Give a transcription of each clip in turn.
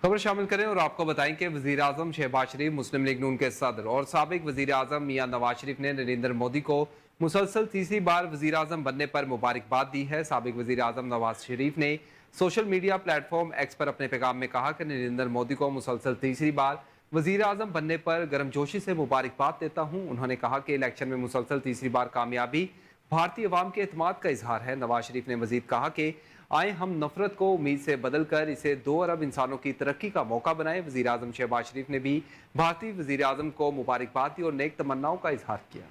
खबर शामिल करें और आपको बताएं कि वजीर आजम शहबाज शरीफ, मुस्लिम लीग नून के सदर और साबिक वजीर आजम मियां नवाज शरीफ ने नरेंद्र मोदी को मुसलसल तीसरी बार वजीर आजम बनने पर मुबारकबाद दी है। साबिक वजीर आजम नवाज शरीफ ने सोशल मीडिया प्लेटफॉर्म एक्स पर अपने पैगाम में कहा कि नरेंद्र मोदी को मुसलसल तीसरी बार वजीर आजम बनने पर गर्मजोशी से मुबारकबाद देता हूँ। उन्होंने कहा कि इलेक्शन में मुसलसल तीसरी बार कामयाबी भारतीय अवाम के एतमाद का इजहार है। नवाज शरीफ ने मजीद कहा कि आए हम नफरत को उम्मीद से बदल कर इसे 2 अरब इंसानों की तरक्की का मौका बनाए। वजीर आजम शहबाज शरीफ ने भी भारतीय वजीर आजम को मुबारकबाद दी और नेक तमन्नाओं का इजहार किया।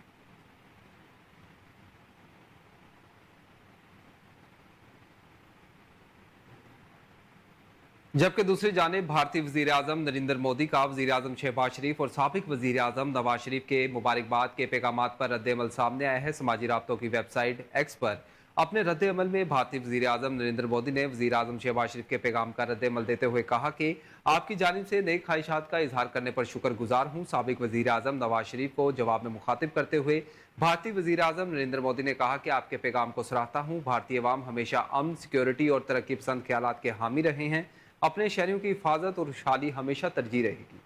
जबकि दूसरी जानिब भारतीय वजीर आजम नरेंद्र मोदी का वजीर आजम शहबाज शरीफ और साबिक वजीर आजम नवाज शरीफ के मुबारकबाद के पैगाम पर रद्द-ए-अमल सामने आया है। समाजी राब्तों की वेबसाइट एक्स पर अपने रद्द-ए-अमल में भारतीय वजीर आजम नरेंद्र मोदी ने वजीर आजम शहबाज शरीफ के पैगाम का रद्द-ए-अमल देते हुए कहा कि आपकी जानिब से नेक ख्वाहिशात का इजहार करने पर शुक्रगुजार हूँ। साबिक वजीर आजम नवाज शरीफ को जवाब में मुखातिब करते हुए भारतीय वजीर आजम नरेंद्र मोदी ने कहा कि आपके पैगाम को सराहता हूँ। भारतीय अवाम हमेशा अमन, सिक्योरिटी और तरक्की पसंद ख्यालात के हामी रहे हैं। अपने शहरियों की हिफाजत और खुशहाली हमेशा तरजीह रहेगी।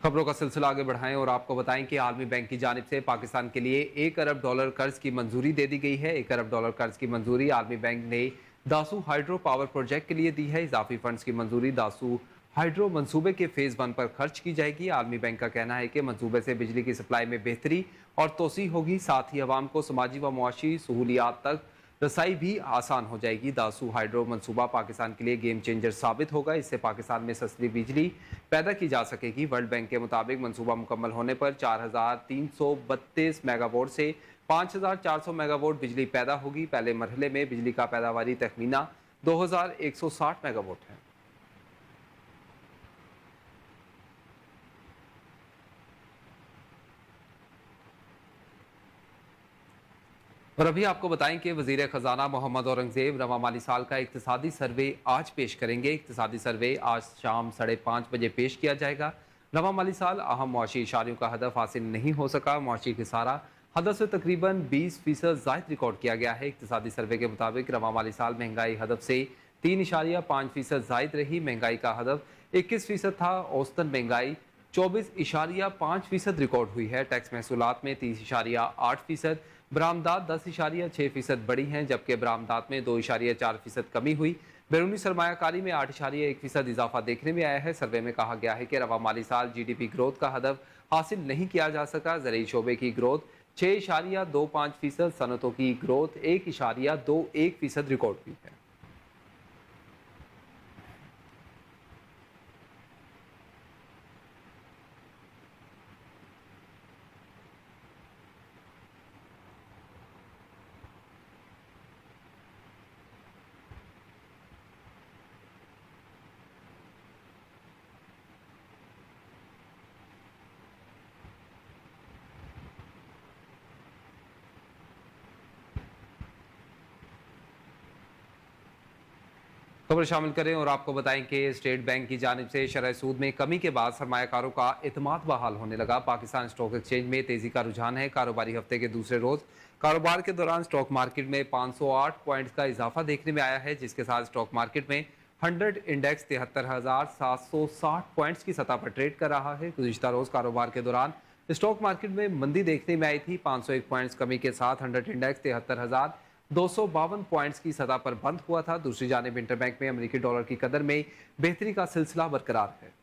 खबरों का सिलसिला आगे बढ़ाएं और आपको बताएं कि आलमी बैंक की जानिब से पाकिस्तान के लिए $1 अरब कर्ज की मंजूरी दे दी गई है। $1 अरब कर्ज की मंजूरी आलमी बैंक ने दासू हाइड्रो पावर प्रोजेक्ट के लिए दी है। इजाफी फंड्स की मंजूरी दासू हाइड्रो मंसूबे के फेज 1 पर खर्च की जाएगी। आलमी बैंक का कहना है कि मंसूबे से बिजली की सप्लाई में बेहतरी और तोसी होगी, साथ ही अवाम को समाजी व मुआशी सहूलियात तक रसाई भी आसान हो जाएगी। दासू हाइड्रो मंसूबा पाकिस्तान के लिए गेम चेंजर साबित होगा। इससे पाकिस्तान में सस्ती बिजली पैदा की जा सकेगी। वर्ल्ड बैंक के मुताबिक मंसूबा मुकम्मल होने पर 4332 मेगावाट से 5400 मेगावाट बिजली पैदा होगी। पहले मरहले में बिजली का पैदावारी तखमीना 2160 मेगावाट है। और अभी आपको बताएं कि वजीर खजाना मोहम्मद औरंगजेब रवा माली साल का इक्तिसादी सर्वे आज पेश करेंगे। इक्तिसादी सर्वे आज शाम 5:30 बजे पेश किया जाएगा। रवा माली साल अहम मुआशी इशारियों का हदफ हासिल नहीं हो सका। मुआशी खसारा हदफ से तकरीबन 20% जायद रिकॉर्ड किया गया है। इक्तिसादी सर्वे के मुताबिक रवा माली साल महंगाई हदफ से 3.5% जायद रही। महंगाई का हदफ 21% था। औसतन महंगाई 24.5% रिकॉर्ड हुई है। टैक्स महसूलात में 30.8%, बरामदात 10.6% बढ़ी हैं, जबकि बरामदात में 2.4% कमी हुई। बैरूनी सरमायाकारी में 8.1% इजाफा देखने में आया है। सर्वे में कहा गया है कि रवा माली साल GDP ग्रोथ का हदफ हासिल नहीं किया जा सका। ज़रूरी शोबे की ग्रोथ 6.25%, सनतों की ग्रोथ 1.21% रिकॉर्ड हुई है। खबर शामिल करें और आपको बताएं कि स्टेट बैंक की जानिब से शरह सूद में कमी के बाद सरमायाकारों का एतमाद बहाल होने लगा। पाकिस्तान स्टॉक एक्सचेंज में तेजी का रुझान है। कारोबारी हफ्ते के दूसरे रोज कारोबार के दौरान स्टॉक मार्केट में 508 पॉइंट्स का इजाफा देखने में आया है, जिसके साथ स्टॉक मार्केट में 100 इंडेक्स 73,760 पॉइंट्स की सतह पर ट्रेड कर रहा है। गुज़िश्ता रोज कारोबार के दौरान स्टॉक मार्केट में मंदी देखने में आई थी। 501 पॉइंट्स कमी के साथ 100 इंडेक्स 73,252 पॉइंट्स की सतह पर बंद हुआ था। दूसरी जानिब इंटरबैंक में अमेरिकी डॉलर की कदर में बेहतरी का सिलसिला बरकरार है।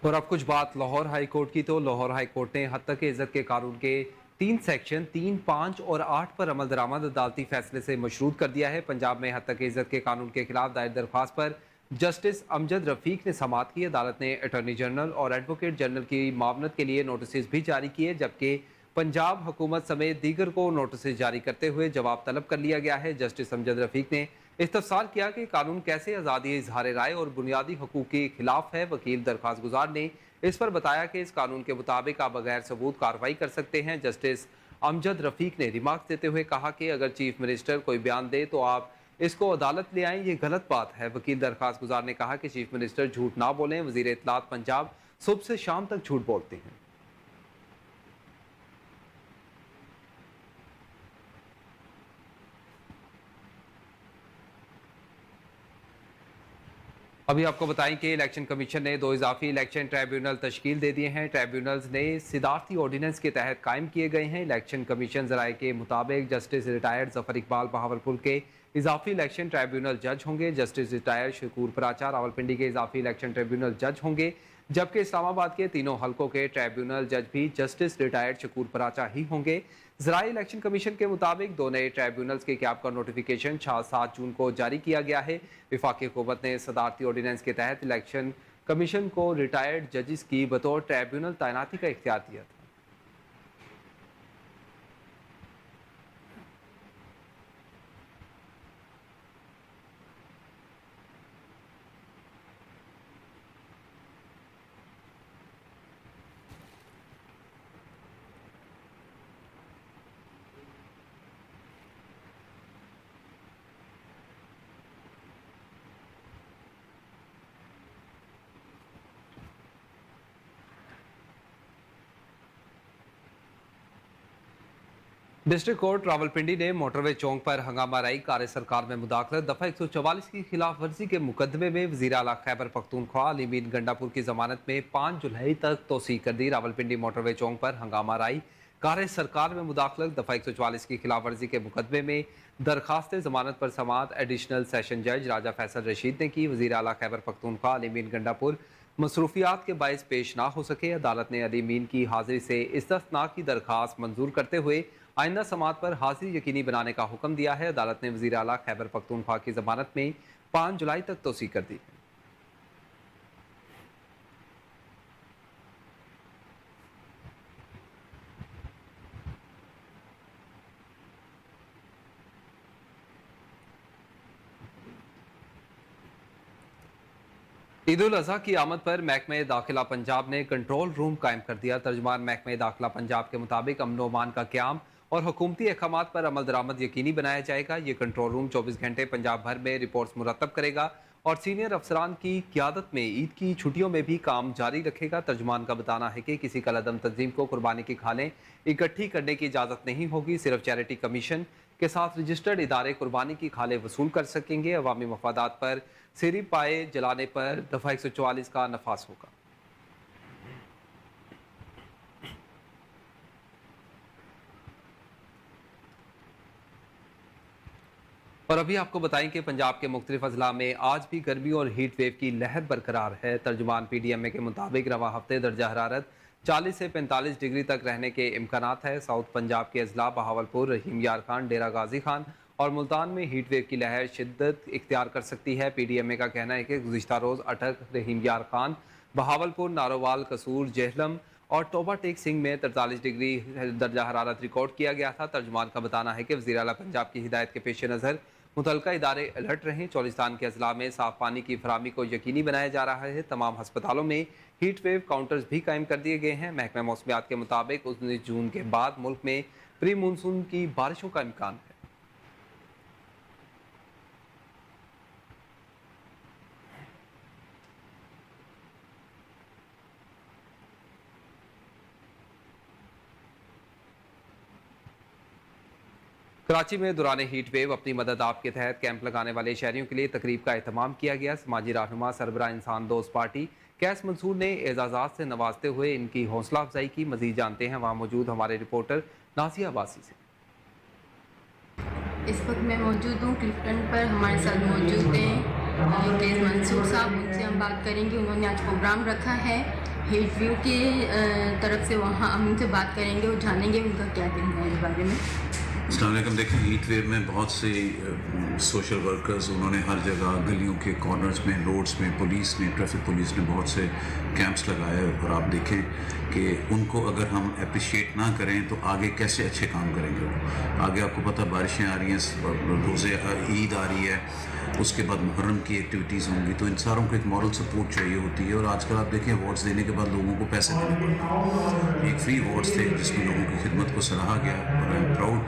और अब कुछ बात लाहौर हाई कोर्ट की। तो लाहौर हाई कोर्ट ने हद तक इज्जत के कानून के 3 सेक्शन 3, 5 और 8 पर अमल दरामद अदालती फैसले से मशरूत कर दिया है। पंजाब में हद तक इज्जत के कानून के खिलाफ दायर दरख्वास्त पर जस्टिस अमजद रफीक ने समाअत की। अदालत ने अटॉर्नी जनरल और एडवोकेट जनरल की मामनत के लिए नोटिस भी जारी किए, जबकि पंजाब हुकूमत समेत दीगर को नोटिस जारी करते हुए जवाब तलब कर लिया गया है। जस्टिस अमजद रफीक ने इस्तफसार किया कि कानून कैसे आज़ादी इजहार राय और बुनियादी हकूक़ के खिलाफ है। वकील दरख्वास्त गुजार ने इस पर बताया कि इस कानून के मुताबिक आप बगैर सबूत कार्रवाई कर सकते हैं। जस्टिस अमजद रफीक ने रिमार्क देते हुए कहा कि अगर चीफ मिनिस्टर कोई बयान दे तो आप इसको अदालत ले आएं, ये गलत बात है। वकील दरखास्त गुजार ने कहा कि चीफ मिनिस्टर झूठ ना बोलें। वजीर इत्तलात पंजाब सुबह से शाम तक झूठ बोलते हैं। अभी आपको बताएं कि इलेक्शन कमीशन ने 2 इजाफी इलेक्शन ट्राइब्यूनल तश्कील दे दिए हैं। ट्राइब्यूनल्स ने सिदारती ऑर्डिनेंस के तहत कायम किए गए हैं। इलेक्शन कमीशन जराये के मुताबिक जस्टिस रिटायर्ड जफर इकबाल बहावलपुर के इजाफी इलेक्शन ट्राइब्यूनल जज होंगे। जस्टिस रिटायर्ड शकूर पराचा रावलपिंडी के इजाफी इलेक्शन ट्राइब्यूनल जज होंगे, जबकि इस्लामाबाद के तीनों हलकों के ट्राइब्यूनल जज भी जस्टिस रिटायर्ड शकूर पराचा ही होंगे। ज़राए इलेक्शन कमीशन के मुताबिक 2 नए ट्राइब्यूनल्स के कैब का नोटिफिकेशन 7 जून को जारी किया गया है। वफाकी हुकूमत ने सदारती ऑर्डिनेंस के तहत इलेक्शन कमीशन को रिटायर्ड जजिस की बतौर ट्राइब्यूनल तैनाती का इख्तियार दिया था। डिस्ट्रिक्ट कोर्ट रावलपिंडी ने मोटरवे चौक पर हंगामा राई कार्य सरकार में मुदाखलत दफा 144 की खिलाफ वर्जी के मुकदमे में वजीर आला खैबर पख्तूनख्वा अली मीन गंडापुर की जमानत में 5 जुलाई तक तोसी कर दी। रावलपिंडी मोटरवे चौक पर हंगामा राई कार्य सरकार में मुदाखलत दफा 144 की खिलाफ वर्जी के मुकदमे में दरखास्त जमानत पर समात एडिशनल सेशन जज राजा फैसल रशीद ने की। वजीर आला खैबर पख्तूनख्वा अली मीन गंडापुर मसरूफियात के बायस पेश ना हो सके। अदालत ने अली मीन की हाजिरी से इस्तिस्ना की दरखास्त मंजूर करते हुए आइंदा समात पर हाजिरी यकीनी बनाने का हुक्म दिया है। अदालत ने वजीर आला खैबर पख्तूनख्वा की जमानत में 5 जुलाई तक तोसी कर दी। ईद उल अजहा की आमद पर महकमे दाखिला पंजाब ने कंट्रोल रूम कायम कर दिया। तर्जुमान महकमे दाखिला पंजाब के मुताबिक अमन व अमान का क्याम और हुकूमती अहकामात पर अमल दरामद यकीनी बनाया जाएगा। ये कंट्रोल रूम 24 घंटे पंजाब भर में रिपोर्ट्स मुरतब करेगा और सीनियर अफसरान की क़यादत में ईद की छुट्टियों में भी काम जारी रखेगा। तर्जुमान का बताना है कि किसी कलअदम तंजीम को कुर्बानी की खालें इकट्ठी करने की इजाज़त नहीं होगी। सिर्फ चैरिटी कमीशन के साथ रजिस्टर्ड इदारे कुर्बानी की खालें वसूल कर सकेंगे। अवामी मफादात पर सिरी पाए जलाने पर दफ़ा 144 का नफाज होगा। और अभी आपको बताएं कि पंजाब के मुख्तलिफ अजला में आज भी गर्मी और हीट वेव की लहर बरकरार है। तर्जुमान PDMA के मुताबिक रवा हफ्ते दर्जा हरारत 40 से 45 डिग्री तक रहने के इम्कानात है। साउथ पंजाब के अजला बहावलपुर, रहीम यार खान, डेरा गाजी खान और मुल्तान में हीट वेव की लहर शिद्दत इख्तियार कर सकती है। PDMA का कहना है कि गुज़िश्ता रोज़ अटक, रहीम यार खान, बहावलपुर, नारोवाल, कसूर, जेहलम और टोबा टेक सिंह में 43 डिग्री दर्जा हरारत रिकॉर्ड किया गया था। तर्जुमान का बताना है कि वज़ीर आला पंजाब की हिदायत के पेश नज़र मुतलका इदारे अलर्ट रहें। चौलिस्तान के अजला में साफ पानी की फराहमी को यकीनी बनाया जा रहा है। तमाम हस्पतालों में हीट वेव काउंटर्स भी कायम कर दिए गए हैं। महकमा मौसमियात के मुताबिक 19 जून के बाद मुल्क में प्री मानसून की बारिशों का इम्कान है। कराची में दौरान हीट वेव अपनी मदद आप के तहत कैंप लगाने वाले शहरियों के लिए तकरीब का एहतमाम किया गया। समाजी रहनुमा सरबराह इंसान दोस्त पार्टी कैस मंसूर ने एजाज़ात से नवाजते हुए इनकी हौसला अफजाई की। मजीद जानते हैं वहाँ मौजूद हमारे रिपोर्टर नासिया अब्बासी से। इस वक्त मैं मौजूद हूँ क्लिफ्टन पर। हमारे साथ मौजूद हैं कैस मंसूर साहब, उनसे हम बात करेंगे। उन्होंने आज प्रोग्राम रखा है हीट व्यू की तरफ से, वहाँ हम उनसे बात करेंगे और जानेंगे उनका क्या कहना है इस बारे में। अस्सलाम वालेकुम। देखिए, हीट वेव में बहुत से सोशल वर्कर्स, उन्होंने हर जगह गलियों के कॉर्नर्स में, रोड्स में, पुलिस ने, ट्रैफिक पुलिस ने बहुत से कैंप्स लगाए और आप देखें کہ ان کو اگر ہم اپریشیٹ نہ کریں تو آگے کیسے اچھے کام کریں گے وہ. آگے آپ کو پتہ بارشیں آ رہی ہیں, روزے عید آ رہی ہے, اس کے بعد محرم کی ایکٹیویٹیز ہوں گی, تو ان ساروں کو ایک مورل سپورٹ چاہیے ہوتی ہے. اور آج کل آپ دیکھیں ایوارڈس دینے کے بعد لوگوں کو پیسے دینے پڑتے ہیں. ایک فری ایوارڈس تھے جس میں لوگوں کی خدمت کو سراہا گیا, اور آئی ایم پراؤڈ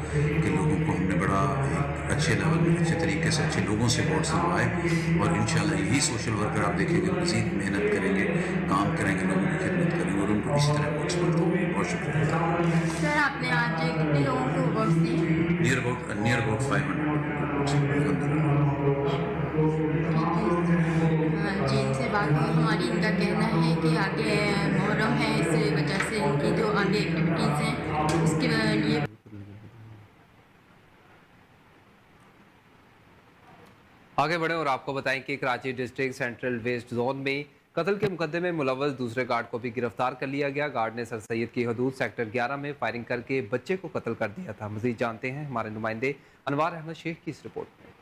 کہ لوگوں کو ہم نے بڑا ایک اچھے لیول میں اچھے طریقے سے اچھے لوگوں سے ایوارڈس دلوائے. اور انشاءاللہ یہی سوشل ورکر آپ دیکھیں گے مزید محنت کریں گے, کام کریں گے, لوگوں کی خدمت کریں گے, اور ان کو اسی طرح ایوارڈس ملتے ہیں. بہت شکریہ. سر آپ نے آج کتنے لوگوں کو ایوارڈس دیے؟ Near about 500. جی ان سے بات ہوئی ہماری, ان کا کہنا ہے کہ آگے محرم ہے, اس وجہ سے ان کی جو آگے ایکٹیویٹیز ہیں اس کے لیے. آگے بڑھیں اور آپ کو بتائیں کہ Karachi district central west zone میں قتل کے مقدمے میں ملوث دوسرے گارڈ کو بھی گرفتار کر لیا گیا. گارڈ نے سر سید کی حدود سیکٹر 11 میں فائرنگ کر کے بچے کو قتل کر دیا تھا. مزید جانتے ہیں ہمارے نمائندے انوار احمد شیخ کی اس رپورٹ میں.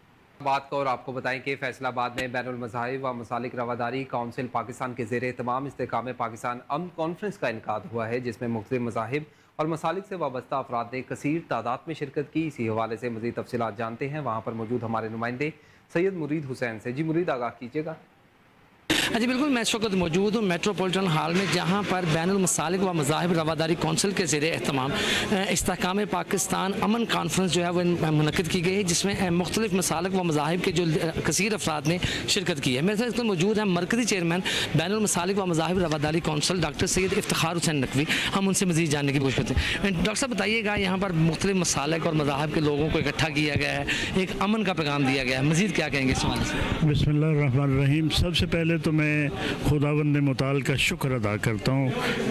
بات کو اور آپ کو بتائیں کہ فیصل آباد میں بین المذاہب و مسالک رواداری کونسل پاکستان کے زیر اہتمام استحکام پاکستان امن کانفرنس کا انعقاد ہوا ہے, جس میں مختلف مذاہب اور مسالک سے وابستہ افراد نے کثیر تعداد میں شرکت کی. اسی حوالے سے مزید تفصیلات جانتے ہیں وہاں پر موجود ہمارے نمائندے سید مرید حسین سے. جی مرید, آگاہ کیجیے گا. جی بالکل, میں اس وقت موجود ہوں میٹروپولیٹن ہال میں, جہاں پر بین المسالک و مذاہب رواداری کونسل کے زیر اہتمام استحکام پاکستان امن کانفرنس جو ہے وہ منعقد کی گئی ہے, جس میں مختلف مسالک و مذاہب کے جو کثیر افراد نے شرکت کی ہے. میرے ساتھ موجود ہیں مرکزی چیئرمین بین المسالک و مذاہب رواداری کونسل ڈاکٹر سید افتخار حسین نقوی. ہم ان سے مزید جاننے کی کوشش کرتے ہیں. ڈاکٹر صاحب بتائیے گا, یہاں پر مختلف مسالک اور مذاہب کے لوگوں کو اکٹھا کیا گیا ہے, ایک امن کا پیغام دیا گیا ہے, مزید کیا کہیں گے اس حوالے سے؟ بسم اللہ الرحمن الرحیم. سب سے پہلے تو میں خداوند متعال کا شکر ادا کرتا ہوں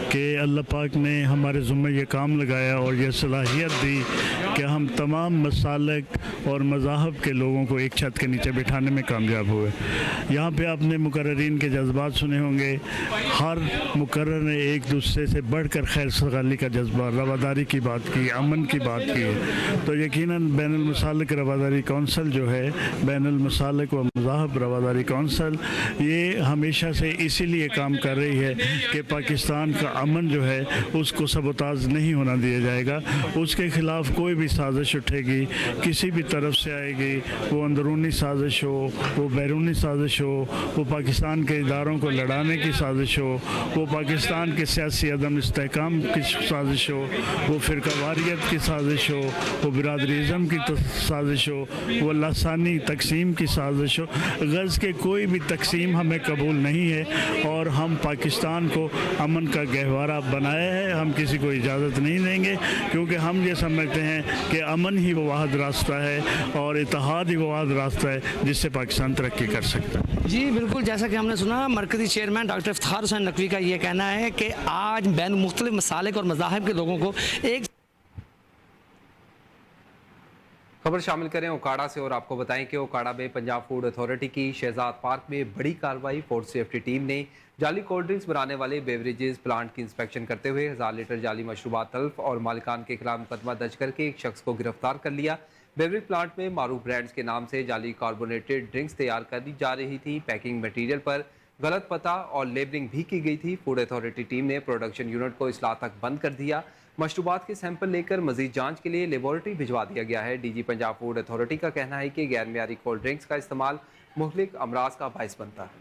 کہ اللہ پاک نے ہمارے ذمہ یہ کام لگایا اور یہ صلاحیت دی کہ ہم تمام مسالک اور مذاہب کے لوگوں کو ایک چھت کے نیچے بٹھانے میں کامیاب ہوئے. یہاں پہ آپ نے مقررین کے جذبات سنے ہوں گے. ہر مقرر نے ایک دوسرے سے بڑھ کر خیر سگالی کا جذبہ, رواداری کی بات کی, امن کی بات کی ہے. تو یقیناً بین المسالک رواداری کونسل جو ہے, بین المسالک و مذاہب رواداری کونسل, یہ ہمیشہ سے اسی لیے کام کر رہی ہے کہ پاکستان کا امن جو ہے اس کو سبوتاژ نہیں ہونا دیا جائے گا. اس کے خلاف کوئی بھی سازش اٹھے گی, کسی بھی طرف سے آئے گی, وہ اندرونی سازش ہو, وہ بیرونی سازش ہو, وہ پاکستان کے اداروں کو لڑانے کی سازش ہو, وہ پاکستان کے سیاسی عدم استحکام کی سازش ہو, وہ فرقہ واریت کی سازش ہو, وہ برادریزم کی سازش ہو, وہ لسانی تقسیم کی سازش ہو, غرض کے کوئی بھی تقسیم ہمیں قبول نہیں ہے. اور ہم پاکستان کو امن کا گہوارہ بنایا ہے, ہم کسی کو اجازت نہیں دیں گے, کیونکہ ہم یہ سمجھتے ہیں کہ امن ہی وہ واحد راستہ ہے اور اتحاد ہی وہ واحد راستہ ہے جس سے پاکستان ترقی کر سکتا ہے. جی بالکل, جیسا کہ ہم نے سنا مرکزی چیئرمین ڈاکٹر افتخار حسین نقوی کا یہ کہنا ہے کہ آج بین مختلف مسالک اور مذاہب کے لوگوں کو ایک خبر شامل کریں اوکاڑا سے اور آپ کو بتائیں کہ اوکاڑا میں پنجاب فوڈ اتھارٹی کی شہزاد پارک میں بڑی کارروائی. فوڈ سیفٹی ٹیم نے جعلی کولڈ ڈرنکس بنانے والے بیوریجز پلانٹ کی انسپیکشن کرتے ہوئے 1000 لیٹر جعلی مشروبات تلف اور مالکان کے خلاف مقدمہ درج کر کے ایک شخص کو گرفتار کر لیا. بیوریج پلانٹ میں معروف برانڈز کے نام سے جعلی کاربونیٹڈ ڈرنکس تیار کری جا رہی تھی. پیکنگ مٹیریل پر غلط پتہ اور لیبلنگ بھی کی گئی تھی. فوڈ اتھارٹی ٹیم نے پروڈکشن یونٹ کو اصلاح تک بند کر دیا. مشروبات کے سیمپل لے کر مزید جانچ کے لیے لیبارٹری بھجوا دیا گیا ہے. D G Punjab food authority کا کہنا ہے کہ غیر معیاری کولڈ ڈرنکس کا استعمال مہلک امراض کا باعث بنتا ہے.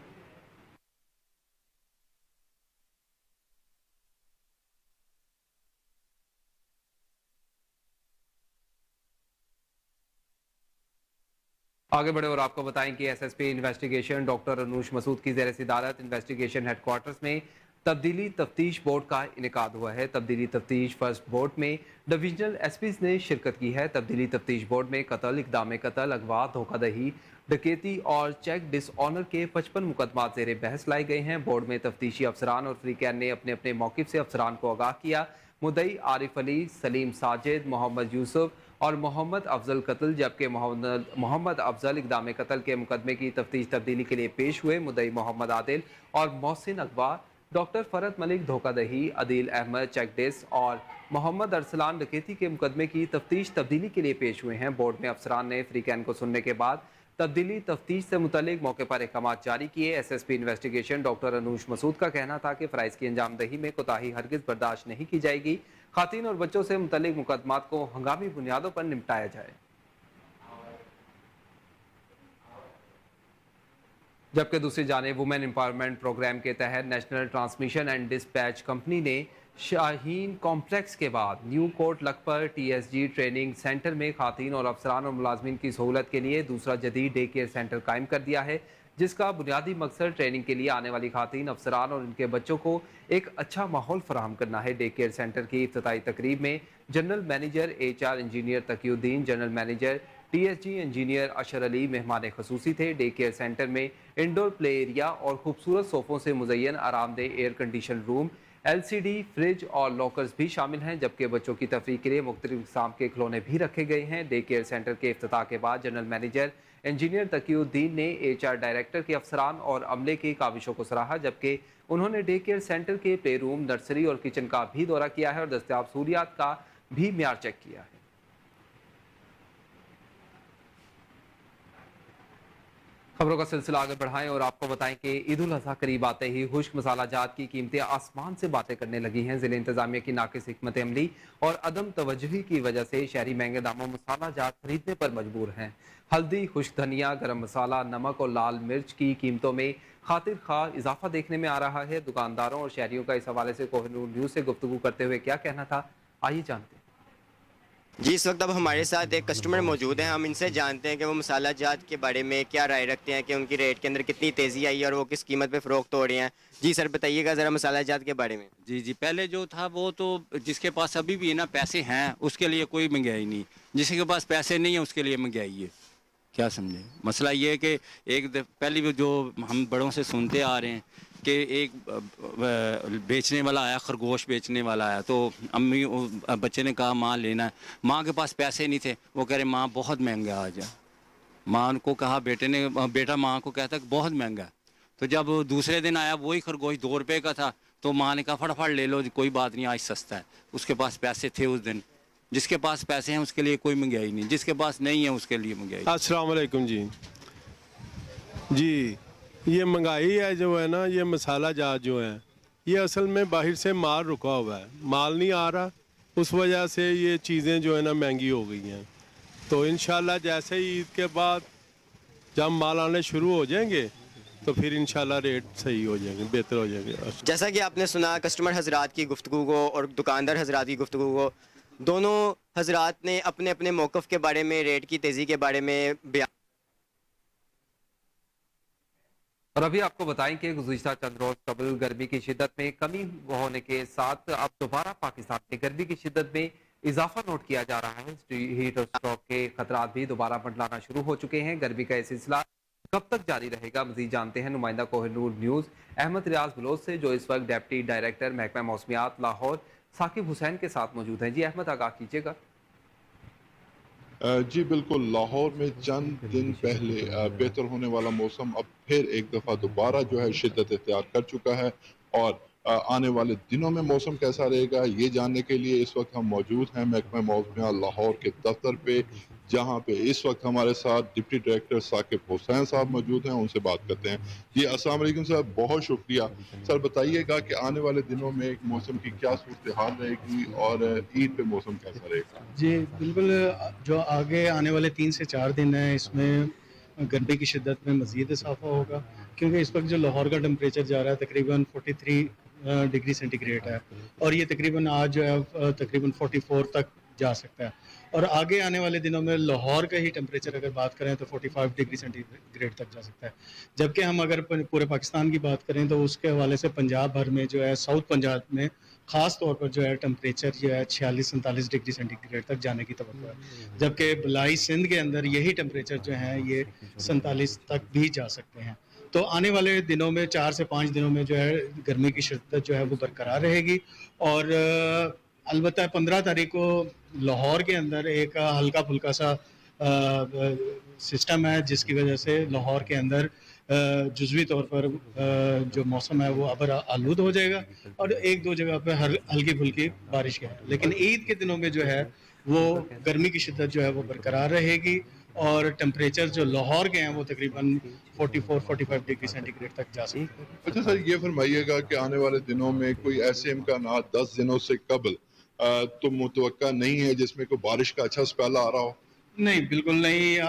آگے بڑھے اور آپ کو بتائیں کہ S S P investigation doctor Anoush Masood کی زیر صدارت انویسٹیگیشن ہیڈ کوارٹرز میں تبدیلی تفتیش بورڈ کا انعقاد ہوا ہے. تبدیلی تفتیش فرسٹ بورڈ میں ڈویژنل ایس پیز نے شرکت کی ہے. تبدیلی تفتیش بورڈ میں قتل, اقدام قتل, اغوا, دھوکہ دہی, ڈکیتی اور چیک ڈس آنر کے 55 مقدمات زیر بحث لائے گئے ہیں. بورڈ میں تفتیشی افسران اور فریقین نے اپنے اپنے موقف سے افسران کو آگاہ کیا. مدعی عارف علی, سلیم ساجد, محمد یوسف اور محمد افضل قتل جبکہ محمد افضل اقدام قتل کے مقدمے کی تفتیش تبدیلی کے لیے پیش ہوئے. مدعی محمد عادل اور محسن اغوا, ڈاکٹر فرت ملک دھوکہ دہی, عدیل احمد چیک ڈس اور محمد ارسلان ڈکیتی کے مقدمے کی تفتیش تبدیلی کے لیے پیش ہوئے ہیں. بورڈ میں افسران نے فریقین کو سننے کے بعد तब्दीली तफ्तीश से मुतल्लिक मौके पर अहकाम जारी किए। SSP investigation doctor Anoosh Masood का कहना था कि फ़राइज़ की अंजामदही में कोताही हरगिज़ बर्दाश्त नहीं की जाएगी। खातून और बच्चों से मुतल्लिक मुकदमात को हंगामी बुनियादों पर निपटाया जाए। जबकि दूसरी जानिब वुमेन एम्पावरमेंट प्रोग्राम के तहत national transmission and dispatch company ने शाहीन कॉम्प्लेक्स के बाद new court Lakhpat TSG training centre में खातून और अफसरान और मुलाजमीन की सहूलत के लिए दूसरा जदीद डे केयर सेंटर कायम कर दिया है, जिसका बुनियादी मकसद ट्रेनिंग के लिए आने वाली खातून अफसरान और उनके बच्चों को एक अच्छा माहौल फराहम करना है। डे केयर सेंटर की इफ्तिताई तकरीब में general manager HR engineer Taqiuddin, general manager TSG engineer Ashar Ali मेहमान खसूसी थे। डे केयर सेंटर में इंडोर प्ले एरिया और खूबसूरत सोफ़ों से मुज़य्यन आरामदेह air condition room, LCD fridge और लॉकर्स भी शामिल हैं, जबकि बच्चों की तफरीह के लिए मुख्तलिफ किस्म के खिलौने भी रखे गए हैं। डे केयर सेंटर के इफ्तिताह के बाद जनरल मैनेजर इंजीनियर तकीउद्दीन ने HR डायरेक्टर के अफसरान और अमले की काविशों को सराहा, जबकि उन्होंने डे केयर सेंटर के प्ले रूम, नर्सरी और किचन का भी दौरा किया है और दस्तयाब सहूलियात का भी म्यार चेक किया है। खबरों का सिलसिला आगे बढ़ाएं और आपको बताएं कि ईद उल अज़हा करीब आते ही खुश्क मसाला जात की कीमतें आसमान से बातें करने लगी हैं। ज़िले इंतजामिया की नाकिस हिकमत अमली और अदम तवज्जुही की वजह से शहरी महंगे दामों मसाला जात खरीदने पर मजबूर हैं। हल्दी, खुश्क धनिया, गरम मसाला, नमक और लाल मिर्च की कीमतों में खातिर खा इजाफा देखने में आ रहा है। दुकानदारों और शहरियों का इस हवाले से कोहिनूर न्यूज़ से गुफ्तगू करते हुए क्या कहना था, आइए जानते हैं। जी, इस वक्त अब हमारे साथ एक कस्टमर मौजूद हैं। हम इनसे जानते हैं कि वो मसाला जात के बारे में क्या राय रखते हैं, कि उनकी रेट के अंदर कितनी तेज़ी आई है और वो किस कीमत पे फ़रोख्त हो रहे हैं। जी सर, बताइएगा ज़रा मसाला जात के बारे में। जी, पहले जो था वो तो जिसके पास अभी भी ना पैसे हैं उसके लिए कोई महंगाई नहीं, जिसके पास पैसे नहीं है उसके लिए महंगाई है। क्या समझे, मसला ये है कि पहले भी जो हम बड़ों से सुनते आ रहे हैं कि एक बेचने वाला आया, खरगोश बेचने वाला आया, तो अम्मी बच्चे ने कहा माँ लेना है। माँ के पास पैसे नहीं थे, वो कह रहे माँ बहुत महंगा आ जा। माँ को कहा, बेटा माँ को कहता कि बहुत महंगा है। तो जब दूसरे दिन आया वही खरगोश 2 रुपये का था, तो माँ ने कहा फटाफट ले लो, कोई बात नहीं, आज सस्ता है। उसके पास पैसे थे उस दिन। जिसके पास पैसे हैं उसके लिए कोई महंगाई नहीं, जिसके पास नहीं है उसके लिए महंगाई। अस्सलाम वालेकुम जी। ये महंगाई है जो है ना, ये मसाला जात जो है, ये असल में बाहर से माल रुका हुआ है, माल नहीं आ रहा, उस वजह से ये चीज़ें जो है ना महंगी हो गई हैं। तो इंशाल्लाह जैसे ही ईद के बाद जब माल आने शुरू हो जाएंगे तो फिर इंशाल्लाह रेट सही हो जाएंगे, बेहतर हो जाएंगे। जैसा कि आपने सुना कस्टमर हजरात की गुफ्तगू को और दुकानदार हजरात की गुफ्तगू को, दोनों हजरात ने अपने अपने मौक़िफ़ के बारे में, रेट की तेज़ी के बारे में बयान। और अभी आपको बताएं कि गुज़िश्ता चंद रोज़ कबल गर्मी की शिद्दत में कमी होने के साथ अब दोबारा पाकिस्तान में गर्मी की शिद्दत में इजाफा नोट किया जा रहा है। हीट और स्ट्रोक के खतरात भी दोबारा मंडलाना शुरू हो चुके हैं। गर्मी का यह सिलसिला कब तक जारी रहेगा, मज़ीद जानते हैं नुमाइंदा कोहिनूर न्यूज़ अहमद रियाज बलोच से, जो इस वक्त डिप्टी डायरेक्टर महकमा मौसमियात लाहौर साकिब हुसैन के साथ मौजूद हैं। जी अहमद, आगाह कीजिएगा। जी बिल्कुल, लाहौर में चंद दिन पहले बेहतर होने वाला मौसम अब फिर एक दफ़ा दोबारा जो है शिद्दत इख्तियार कर चुका है, और आने वाले दिनों में मौसम कैसा रहेगा ये जानने के लिए इस वक्त हम मौजूद हैं महकमा मौसमियात लाहौर के दफ्तर पे, जहाँ पे इस वक्त हमारे साथ डिप्टी डायरेक्टर साकिब हुसैन साहब मौजूद हैं। उनसे बात करते हैं। जी अस्सलाम वालेकुम सर, बहुत शुक्रिया। सर बताइएगा कि आने वाले दिनों में मौसम की क्या सूरत हाल रहेगी और ईद पे मौसम कैसा रहेगा? जी बिल्कुल, जो आगे आने वाले 3 से 4 दिन हैं इसमें गर्मी की शिद्दत में मज़ीद इजाफा होगा, क्योंकि इस वक्त जो लाहौर का टेम्परेचर जा रहा है तकरीबन 43 डिग्री सेंटीग्रेड है, और ये तकरीबन आज जो है तकरीबन 44 तक जा सकता है। और आगे आने वाले दिनों में लाहौर का ही टेम्परेचर अगर बात करें तो 45 डिग्री सेंटीग्रेड तक जा सकता है। जबकि हम अगर पूरे पाकिस्तान की बात करें तो उसके हवाले से पंजाब भर में जो है, साउथ पंजाब में ख़ास तौर पर जो है टेम्परेचर जो है 46-47 डिग्री सेंटीग्रेड तक जाने की तवक्को है, जबकि बलाई सिंध के अंदर यही टेम्परेचर जो है ये 47 तक भी जा सकते हैं। तो आने वाले दिनों में 4 से 5 दिनों में जो है गर्मी की शिद्दत जो है वो बरकरार रहेगी। और अलबत्ता 15 तारीख को लाहौर के अंदर एक हल्का फुल्का सा सिस्टम है, जिसकी वजह से लाहौर के अंदर जुज़वी तौर पर जो मौसम है वो अबर आलूद हो जाएगा, और 1-2 जगह पे हल्की फुल्की बारिश है। लेकिन ईद के दिनों में जो है वो गर्मी की शिद्दत जो है वो बरकरार रहेगी, اور ٹمپریچر جو لاہور کے ہیں وہ تقریباً 44-45 ڈگری سینٹی گریڈ تک جا سکتے ہیں. اچھا سر، یہ فرمائیے گا کہ آنے والے دنوں میں کوئی ایسے امکانات 10 دنوں سے قبل تو متوقع نہیں ہے جس میں کوئی بارش کا اچھا سپیلا آ رہا ہو؟ نہیں، بالکل نہیں.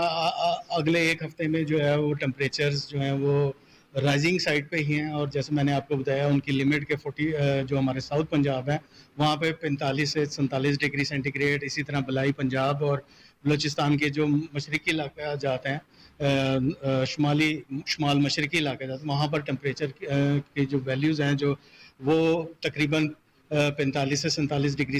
اگلے ایک ہفتے میں جو ہے وہ ٹمپریچرز جو ہیں وہ رائزنگ سائڈ پہ ہی ہیں، اور جیسے میں نے آپ کو بتایا ان کی لمٹ کے 40 جو ہمارے ساؤتھ پنجاب ہے وہاں پہ 45 سے 47 ڈگری سینٹی گریڈ، اسی طرح بلائی پنجاب اور بلوچستان کے جو مشرقی علاقہ جاتے ہیں، شمال مشرقی علاقے جاتے ہیں، وہاں پر ٹمپریچر کی جو ویلیوز ہیں جو وہ تقریباً 45 سے 47 ڈگری.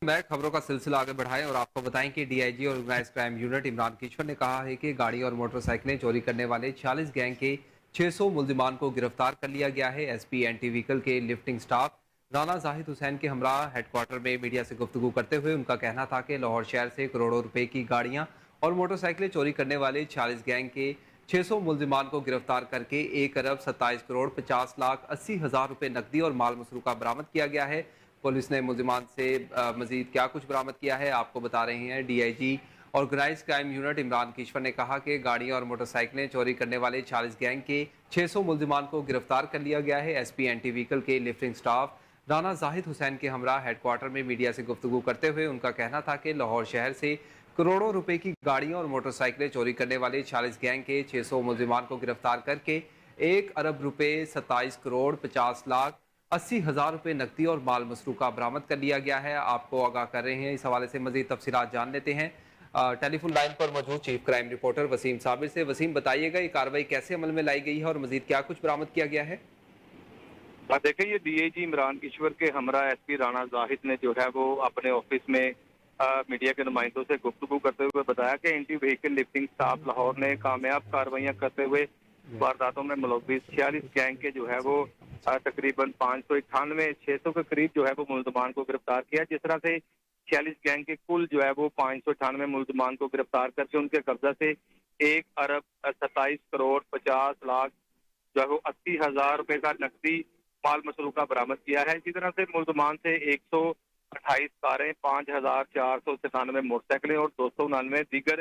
میں خبروں کا سلسلہ آگے بڑھائیں اور آپ کو بتائیں کہ ڈی آئی جی اور organise crime unit Imran Kishwar نے کہا ہے کہ گاڑی اور موٹر سائیکلیں چوری کرنے والے 46 گینگ کے 600 ملزمان کو گرفتار کر لیا گیا ہے. ایس پی اینٹی ویکل کے لفٹنگ سٹاف رانا زاہد حسین کے ہمراہ ہیڈ کوارٹر میں میڈیا سے گفتگو کرتے ہوئے ان کا کہنا تھا کہ لاہور شہر سے کروڑوں روپے کی گاڑیاں اور موٹر سائیکلیں چوری کرنے والے 46 گینگ کے 600 ملزمان کو گرفتار کر کے 1 ارب 27 کروڑ 50 لاکھ 80 ہزار روپے نقدی اور مال مسروقہ برآمد کیا گیا ہے. پولیس نے ملزمان سے مزید کیا کچھ برآمد کیا ہے آپ کو بتا رہے ہیں. D I G organise crime unit Imran Kishwar نے کہا کہ گاڑیاں اور موٹر سائیکلیں چوری کرنے والے 40 گینگ کے 600 ملزمان کو گرفتار کر لیا گیا ہے. ایس پی اینٹی ویکل کے لفٹنگ سٹاف رانا زاہد حسین کے ہمراہ ہیڈ کوارٹر میں میڈیا سے گفتگو کرتے ہوئے ان کا کہنا تھا کہ لاہور شہر سے کروڑوں روپے کی گاڑیاں اور موٹر سائیکلیں چوری کرنے والے 40 گینگ کے 600 ملزمان کو گرفتار کر کے 1 ارب روپے 27 کروڑ 50 لاکھ 80 ہزار روپے نقدی اور مال مسروقہ برآمد کر لیا گیا ہے. آپ کو آگاہ کر رہے ہیں. اس حوالے سے مزید تفصیلات جان لیتے ہیں ٹیلی فون لائن پر موجود چیف کرائم رپورٹر وسیم صابر سے. وسیم، بتائیے گا یہ کارروائی کیسے عمل میں لائی گئی ہے اور مزید کیا کچھ برآمد کیا گیا ہے؟ دیکھیں، یہ ڈی آئی جی عمران کشور کے ہمراہ ایس پی رانا زاہد نے جو ہے وہ اپنے آفس میں میڈیا کے نمائندوں سے گفتگو کرتے ہوئے بتایا کہ anti vehicle lifting staff Lahore نے کامیاب کارروائیاں کرتے ہوئے وارداتوں میں ملوث 46 گینگ کے جو ہے وہ تقریباً 598 600 کے قریب جو ہے وہ ملزمان کو گرفتار کیا. جس طرح سے 46 گینگ کے کل جو ہے وہ 598 ملزمان کو گرفتار کر کے ان کے قبضہ سے 1 ارب 27 کروڑ 50 لاکھ جو ہے وہ 80 ہزار روپے کا نقدی مال مسروقہ برآمد کیا ہے. اسی طرح سے ملزمان سے 128 کاریں، 5497 موٹر سائیکلیں اور 299 دیگر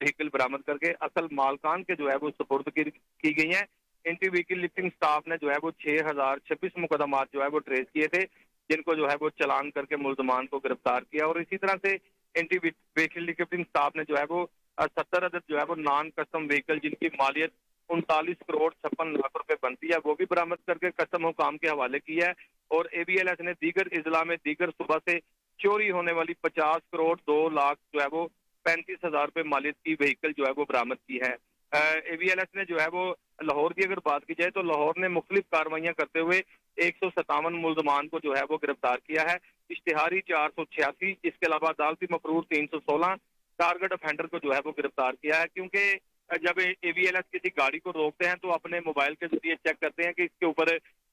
وہیکل برآمد کر کے اصل مالکان کے جو ہے وہ سپرد کی گئی ہیں. اینٹی ویکل لفٹنگ سٹاف نے جو ہے وہ 6026 مقدمات جو ہے وہ ٹریس کیے تھے، جن کو جو ہے وہ چلان کر کے ملزمان کو گرفتار کیا. اور اسی طرح سے اینٹی ویکل لفٹنگ سٹاف نے جو ہے وہ 70 عدد جو ہے وہ نان کسٹم وہیکل جن کی مالیت 39 کروڑ 56 لاکھ روپے بنتی ہے وہ بھی برآمد کر کے کسٹم حکام کے حوالے کیا ہے. اور اے بی ایل ایس نے دیگر اضلاع میں دیگر صوبہ سے چوری ہونے والی 50 کروڑ 2 لاکھ جو ہے وہ 35 ہزار روپے مالیت کی وہیکل جو ہے وہ برآمد کی ہے. اے بی ایل ایس نے جو ہے وہ لاہور کی اگر بات کی جائے تو لاہور نے مختلف کارروائیاں کرتے ہوئے 157 ملزمان کو جو ہے وہ گرفتار کیا ہے. اشتہاری 486، اس کے علاوہ عدالتی مفرور 316 ٹارگٹ افینڈر کو جو ہے وہ گرفتار کیا ہے. کیونکہ جب اے بی ایل ایس کسی گاڑی کو روکتے ہیں تو اپنے موبائل کے ذریعے چیک کرتے ہیں کہ اس کے اوپر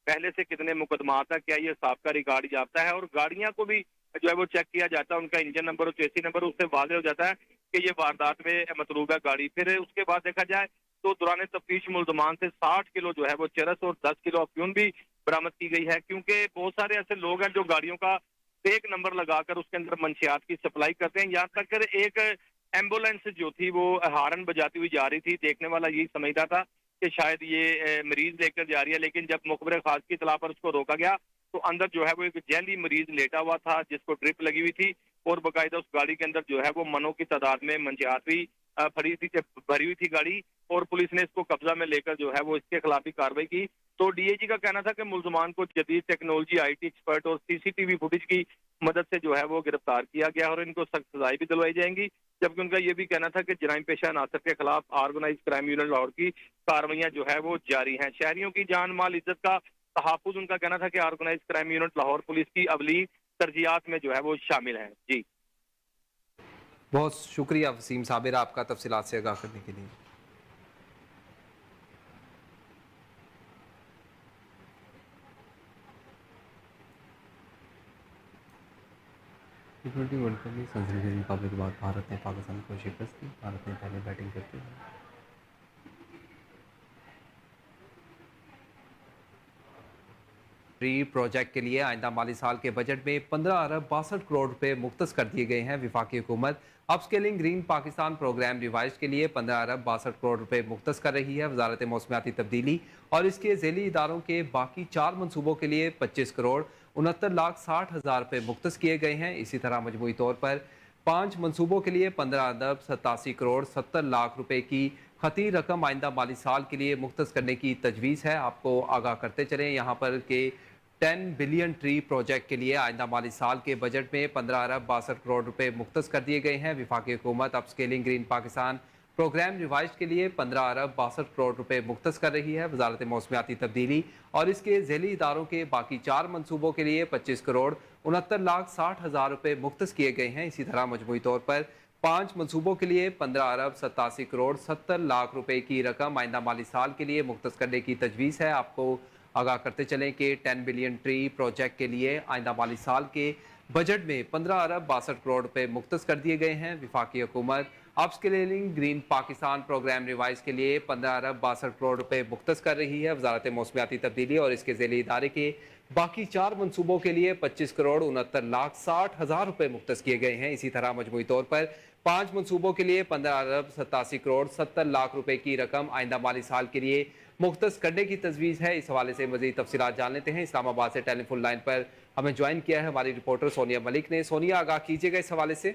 پہلے سے کتنے مقدمات ہیں، کیا یہ سابقہ ریکارڈ یافتہ ہے. اور گاڑیاں کو بھی جو ہے وہ چیک کیا جاتا ہے، ان کا انجن نمبر اور چیسی نمبر، اس سے واضح ہو جاتا ہے کہ یہ واردات میں مطلوبہ گاڑی. پھر اس کے بعد دیکھا جائے تو دوران تفتیش ملزمان سے 60 کلو جو ہے وہ چرس اور 10 کلو افیون بھی برآمد کی گئی ہے. کیونکہ بہت سارے ایسے لوگ ہیں جو گاڑیوں کا فیک نمبر لگا کر اس کے اندر منشیات کی سپلائی کرتے ہیں. یہاں تک کہ ایک ایمبولینس جو تھی وہ ہارن بجاتی ہوئی جا رہی تھی، دیکھنے والا یہی سمجھتا تھا کہ شاید یہ مریض لے کر جا رہی ہے، لیکن جب مخبر خاص کی اطلاع پر اس کو روکا گیا تو اندر جو ہے وہ ایک جیلی مریض لیٹا ہوا تھا جس کو ڈرپ لگی ہوئی تھی، اور باقاعدہ اس گاڑی کے اندر جو ہے وہ منوں کی تعداد میں منشیات بھی بھری ہوئی تھی گاڑی. اور پولیس نے اس کو قبضہ میں لے کر جو ہے وہ اس کے خلاف بھی کارروائی کی. تو ڈی اے جی کا کہنا تھا کہ ملزمان کو جدید ٹیکنالوجی، آئی ٹی ایکسپرٹ اور سی سی ٹی وی فوٹیج کی مدد سے جو ہے وہ گرفتار کیا گیا اور ان کو سخت سزائیں بھی دلوائی جائیں گی. جبکہ ان کا یہ بھی کہنا تھا کہ جرائم پیشہ عناصر کے خلاف آرگنائز کرائم یونٹ لاہور کی کارروائیاں جو ہے وہ جاری ہیں. شہریوں کی جان مال عزت کا تحفظ ان کا کہنا تھا کہ organize crime unit Lahore police کی اولی ترجیحات میں جو ہے وہ شامل ہیں. جی بہت شکریہ وسیم صابر آپ کا تفصیلات سے آگاہ کرنے کے لیے. ٹی20 ورلڈ کپ میں سنسنی خیز مقابلے کے بعد بھارت نے پاکستان کو شکست دی. بھارت نے پہلے بیٹنگ کرتے ہوئے ट्री प्रोजेक्ट के लिए आइंदा माली साल के बजट में 15 अरब 62 करोड़ रुपए मुख्तस कर दिए गए हैं। विफाकी हुकूमत upscaling green Pakistan programme revise के लिए 15 अरब 62 करोड़ रुपए मुख्तस कर रही है। वजारत मौसमियाती तब्दीली और इसके झेली इदारों के बाकी 4 मनसूबों के लिए 25 करोड़ 69,60,000 रुपए मुख्तस किए गए हैं। इसी तरह मजमूई तौर पर 5 मनसूबों के लिए 15 अरब 87 करोड़ 70 लाख रुपए की खती रकम आइंदा माली साल के लिए मुख्तस करने की तजवीज़ है। आपको आगाह करते चलें यहाँ पर कि 10 बिलियन ट्री प्रोजेक्ट के लिए आइंदा माली साल के बजट में 15 अरब 62 करोड़ रुपए मुख्तस कर दिए गए हैं। विफाकी हुकूमत upscaling green Pakistan programme revise के लिए 15 अरब 62 करोड़ रुपए मुख्तस कर रही है। वजारत मौसमियाती तब्दीली और इसके झेली इदारों के बाकी 4 मनसूबों के लिए 25 करोड़ 69,60,000 रुपए मुख्तस किए गए हैं। इसी तरह मजमूई तौर पर 5 मनसूबों के लिए 15 अरब 87 करोड़ 70 लाख रुपए की रकम आइंदा माली साल के लिए मुख्तस करने की तजवीज़ है। आपको आगाह करते चलें कि 10 बिलियन ट्री प्रोजेक्ट के लिए आइंदा माली साल के बजट में 15 अरब 62 करोड़ रुपए मुख्तस कर दिए गए हैं। विफाकी हुकूमत upscaling green Pakistan programme revise के लिए 15 अरब 62 करोड़ रुपए मुख्तस कर रही है। वजारत मौसमियाती तब्दीली और इसके झेली इदारे के बाकी 4 मनसूबों के लिए 25 करोड़ 69,60,000 रुपए मुख्तस किए गए हैं। इसी तरह मजमूई तौर पर 5 मनसूबों के लिए 15 अरब 87 करोड़ 70 लाख रुपए की रकम आइंदा माली साल के लिए मुख्तस करने की तजवीज़ है। इस हवाले से मज़ीद तफसीलात जान लेते हैं। इस्लामाबाद से टेलीफोन लाइन पर हमें ज्वाइन किया है हमारी रिपोर्टर सोनिया मलिक ने। सोनिया, आगाह कीजिएगा इस हवाले से।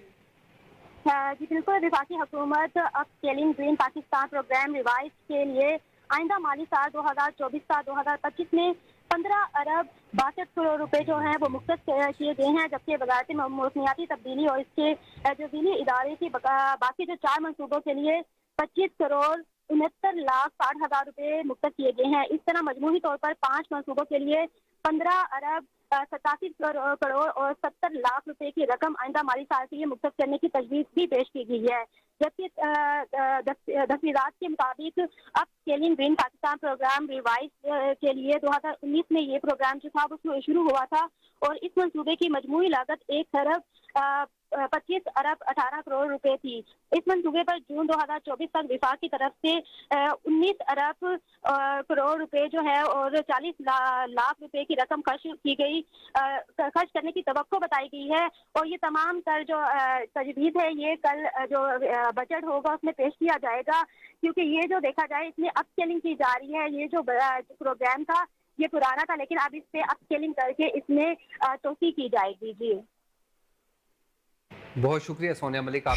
जी बिल्कुल, विफाकी हुकूमत upscaling green Pakistan programme revise के लिए आइंदा माली साल 2024-2025 में 15 अरब 62 करोड़ रुपए जो हैं वो मुख्तस किए गए हैं, जबकि वजारत मौसमियाती तब्दीली और इसके जो ज़िली इदारे की बाकी जो 4 मनसूबों के लिए 25 करोड़ 69,60,000 रुपए मुख्तस किए गए हैं। इस तरह मजमूही तौर पर 5 मनसूबों के लिए 15 अरब 87 करोड़ और 70 लाख रुपए की रकम आइंदा माली साल के लिए मुख्तस करने की तजवीज़ भी पेश की गई है। जबकि दस्तावेज़ात के मुताबिक upscaling green Pakistan programme revise के लिए 2019 में ये प्रोग्राम जो था वो शुरू हुआ था और इस मंसूबे की मजमूई लागत 1 अरब 25 अरब 18 करोड़ रुपए थी। इस मंसूबे पर जून 2024 तक विफाक की तरफ से 19 अरब करोड़ रुपए जो है और 40 लाख रुपए की रकम खर्च करने की तवक्को बताई गई है। और ये तमाम तर जो तजवीज़ है ये कल जो बजट होगा उसमें पेश किया जाएगा, क्योंकि ये जो देखा जाए इसमें अपस्केलिंग की जा रही है। ये जो प्रोग्राम था ये पुराना था, लेकिन अब इस पे अपस्केलिंग करके इसमें तोसी की जाएगी। जी बहुत शुक्रिया सोनिया मलिक, आप